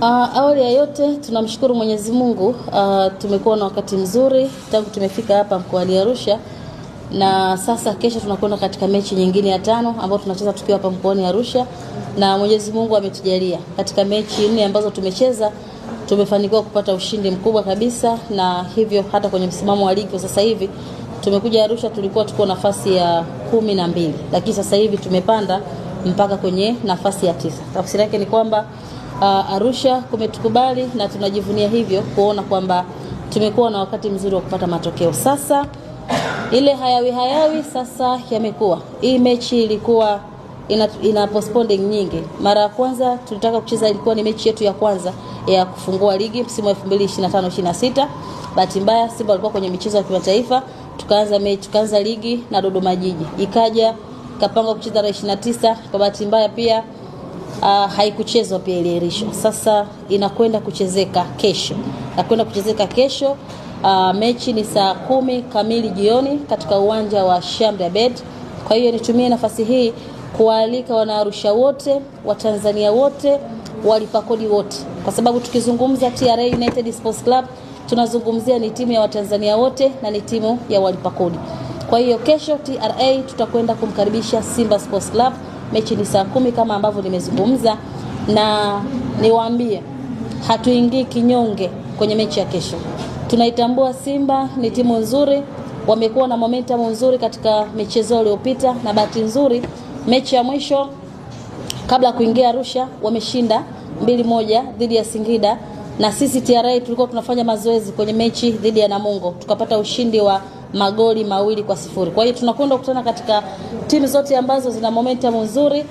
Awali ya yote tunamshukuru Mwenyezi Mungu. Tumekuwa na wakati mzuri tangu tumefika hapa mkoani Arusha, na sasa kesho tunakwenda katika mechi nyingine ya 5 ambayo tunacheza tukiwa hapa mkoani Arusha, na Mwenyezi Mungu ametujalia katika mechi 4 ambazo tumecheza tumefanikiwa kupata ushindi mkubwa kabisa, na hivyo hata kwenye msimamo wa ligi sasa hivi tumekuja Arusha tulikuwa tuko nafasi ya 12, lakini sasa hivi tumepanda mpaka kwenye nafasi ya 9. Tafsiri yake ni kwamba Arusha kumetukubali na tunajivunia hivyo kuona kwamba tumekuwa na wakati mzuri wa kupata matokeo. Sasa ile hayawi sasa yamekuwa. Hii mechi ilikuwa ina postponing nyingi. Mara ya kwanza tulitaka kucheza, ilikuwa ni mechi yetu ya kwanza ya kufungua ligi msimu wa 2025-26. Bahati mbaya Simba walikuwa kwenye michezo ya kimataifa, tukaanza ligi na Dodoma Jiji. Ikaja kapanga kucheza tarehe 29, kwa bahati mbaya pia haikuchezwa, pia iliahirishwa. Sasa inakwenda kuchezeka kesho. Mechi ni saa 10 kamili jioni katika uwanja wa Shamri Abed. Kwa hiyo nitumie nafasi hii kualika Wanaarusha wote, Watanzania wote, walipa kodi wote, kwa sababu tukizungumza TRA United Sports Club tunazungumzia ni timu ya Watanzania wote na ni timu ya walipa kodi. Kwa hiyo kesho TRA tutakwenda kumkaribisha Simba Sports Club. Mechi ni saa 10 kama ambavyo nimezungumza, na niwaambie hatuingii kinyonge kwenye mechi ya kesho. Tunaitambua Simba ni timu nzuri, wamekuwa na momentum nzuri katika michezo iliyopita, na bahati nzuri mechi ya mwisho kabla kuingia Arusha wameshinda 2-1 dhidi ya Singida, na sisi TRA tulikuwa tunafanya mazoezi kwenye mechi dhidi ya Namungo tukapata ushindi wa magoli 2-0. Kwa hiyo tunakwenda kukutana katika timu zote ambazo zina momentum nzuri,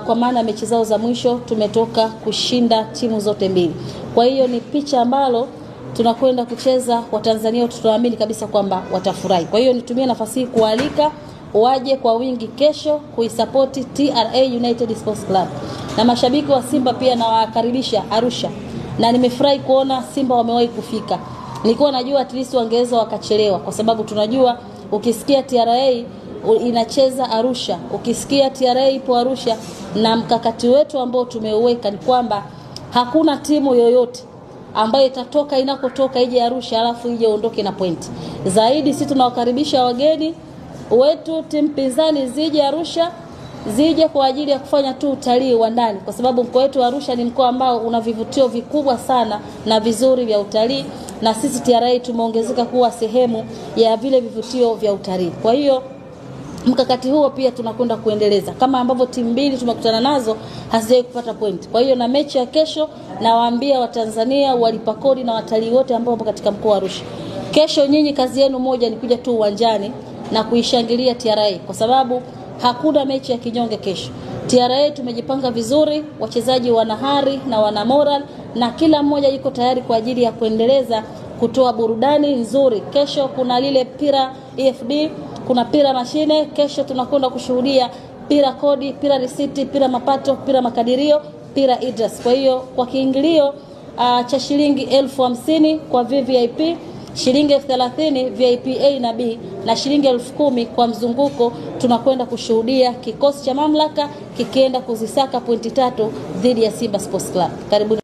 kwa maana mechi zao za mwisho tumetoka kushinda timu zote mbili. Kwa hiyo ni picha ambalo tunakwenda kucheza, Watanzania tunaamini kabisa kwamba watafurahi. Kwa hiyo nitumie nafasi hii kualika waje kwa wingi kesho kuisupport TRA United Sports Club. Na mashabiki wa Simba pia nawakaribisha Arusha. Na nimefurahi kuona Simba wamewahi kufika. Nilikuwa najua at least wangeweza wakachelewa, kwa sababu tunajua ukisikia TRA inacheza Arusha, ukisikia TRA ipo Arusha, na mkakati wetu ambao tumeuweka ni kwamba hakuna timu yoyote ambayo itatoka inakotoka ije Arusha alafu ije ondoke na point. Zaidi sisi tunawakaribisha wageni wetu, timu pinzani zije Arusha, zije kwa ajili ya kufanya tu utalii wa ndani, kwa sababu mkoa wetu Arusha ni mkoa ambao una vivutio vikubwa sana na vizuri vya utalii, na sisi TRA tumeongezeka kuwa sehemu ya vile vivutio vya utalii. Kwa hiyo mkakati huo pia tunakwenda kuendeleza, kama ambavyo timu mbili tumekutana nazo hazijawahi kupata point. Kwa hiyo na mechi ya kesho nawaambia Watanzania, walipa kodi na watalii wote ambao wapo katika mkoa wa Arusha, kesho nyinyi kazi yenu moja ni kuja tu uwanjani na kuishangilia TRA, kwa sababu hakuna mechi ya kinyonge kesho. TRA tumejipanga vizuri, wachezaji wana hari na wana moral, na kila mmoja yuko tayari kwa ajili ya kuendeleza kutoa burudani nzuri. Kesho kuna lile pira EFD, kuna pira mashine, kesho tunakwenda kushuhudia pira kodi, pira risiti, pira mapato, pira makadirio, pira idras. Kwa hiyo kwa kiingilio cha shilingi 50,000 kwa VVIP, shilingi 30,000 VIP A na B, na shilingi 10,000 kwa mzunguko. Tunakwenda kushuhudia kikosi cha mamlaka kikienda kuzisaka pointi 3 dhidi ya Simba Sports Club. Karibuni.